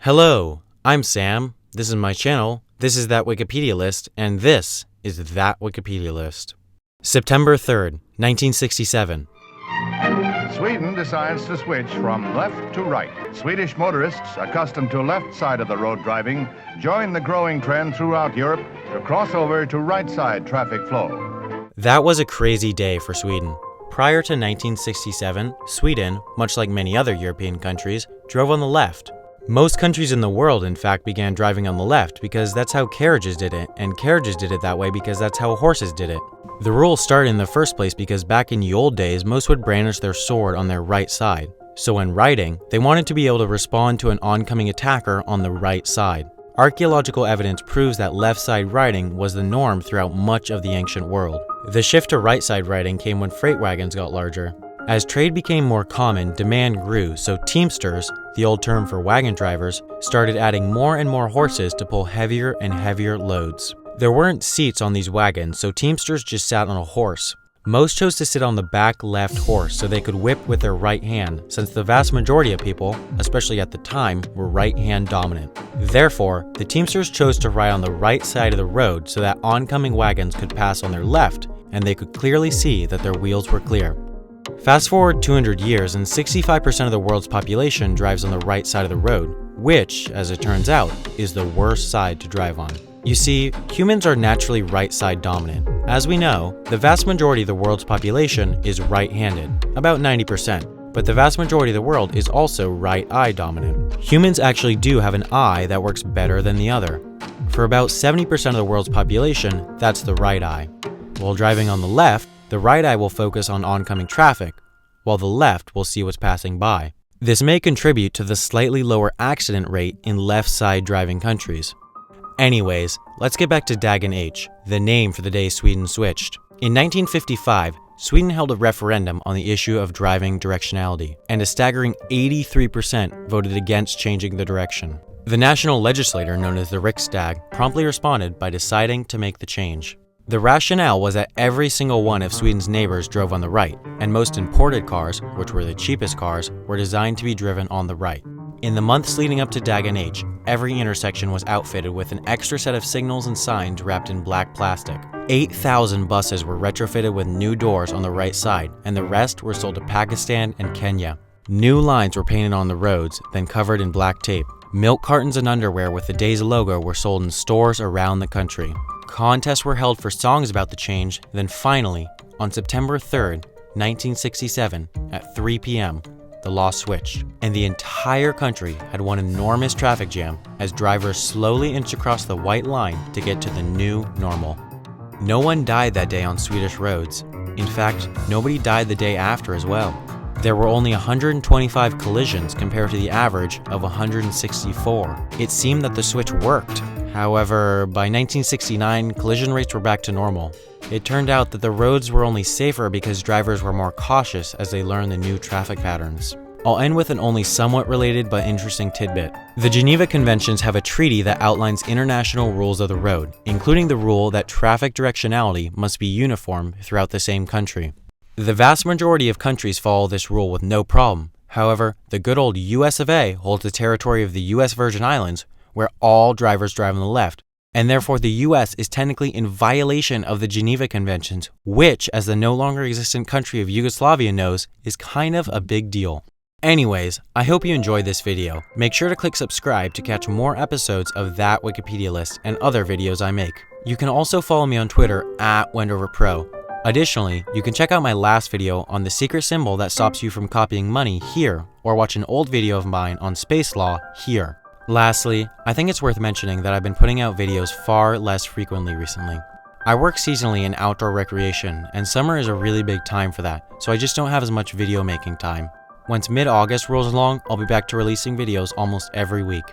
Hello, I'm Sam. This is my channel. This is That Wikipedia List, and this is That Wikipedia List. September 3rd, 1967. Sweden decides to switch from left to right. Swedish motorists, accustomed to left side of the road driving, join the growing trend throughout Europe to cross over to right side traffic flow. That was a crazy day for Sweden. Prior to 1967, Sweden, much like many other European countries, drove on the left. Most countries in the world, in fact, began driving on the left because that's how carriages did it, and carriages did it that way because that's how horses did it. The rule started in the first place because back in the old days, most would brandish their sword on their right side. So when riding, they wanted to be able to respond to an oncoming attacker on the right side. Archaeological evidence proves that left side riding was the norm throughout much of the ancient world. The shift to right side riding came when freight wagons got larger. As trade became more common, demand grew, so teamsters, the old term for wagon drivers, started adding more and more horses to pull heavier and heavier loads. There weren't seats on these wagons, so teamsters just sat on a horse. Most chose to sit on the back left horse so they could whip with their right hand, since the vast majority of people, especially at the time, were right-hand dominant. Therefore, the teamsters chose to ride on the right side of the road so that oncoming wagons could pass on their left, and they could clearly see that their wheels were clear. Fast forward 200 years and 65% of the world's population drives on the right side of the road, which, as it turns out, is the worst side to drive on. You see, humans are naturally right side dominant. As we know, the vast majority of the world's population is right-handed, about 90%, but the vast majority of the world is also right eye dominant. Humans actually do have an eye that works better than the other. For about 70% of the world's population, that's the right eye. While driving on the left, the right eye will focus on oncoming traffic, while the left will see what's passing by. This may contribute to the slightly lower accident rate in left-side driving countries. Anyways, let's get back to Dagen H, the name for the day Sweden switched. In 1955, Sweden held a referendum on the issue of driving directionality, and a staggering 83% voted against changing the direction. The national legislator, known as the Riksdag, promptly responded by deciding to make the change. The rationale was that every single one of Sweden's neighbors drove on the right, and most imported cars, which were the cheapest cars, were designed to be driven on the right. In the months leading up to Dagen H, every intersection was outfitted with an extra set of signals and signs wrapped in black plastic. 8,000 buses were retrofitted with new doors on the right side, and the rest were sold to Pakistan and Kenya. New lines were painted on the roads, then covered in black tape. Milk cartons and underwear with the day's logo were sold in stores around the country. Contests were held for songs about the change, then finally, on September 3rd, 1967, at 3 p.m., the law switched, and the entire country had one enormous traffic jam as drivers slowly inched across the white line to get to the new normal. No one died that day on Swedish roads. In fact, nobody died the day after as well. There were only 125 collisions compared to the average of 164. It seemed that the switch worked. However, by 1969, collision rates were back to normal. It turned out that the roads were only safer because drivers were more cautious as they learned the new traffic patterns. I'll end with an only somewhat related but interesting tidbit. The Geneva Conventions have a treaty that outlines international rules of the road, including the rule that traffic directionality must be uniform throughout the same country. The vast majority of countries follow this rule with no problem. However, the good old US of A holds the territory of the US Virgin Islands, where all drivers drive on the left, and therefore the US is technically in violation of the Geneva Conventions, which, as the no longer existent country of Yugoslavia knows, is kind of a big deal. Anyways, I hope you enjoyed this video. Make sure to click subscribe to catch more episodes of That Wikipedia List and other videos I make. You can also follow me on Twitter at Wendover Pro. Additionally, you can check out my last video on the secret symbol that stops you from copying money here, or watch an old video of mine on space law here. Lastly, I think it's worth mentioning that I've been putting out videos far less frequently recently. I work seasonally in outdoor recreation, and summer is a really big time for that, so I just don't have as much video making time. Once mid-August rolls along, I'll be back to releasing videos almost every week.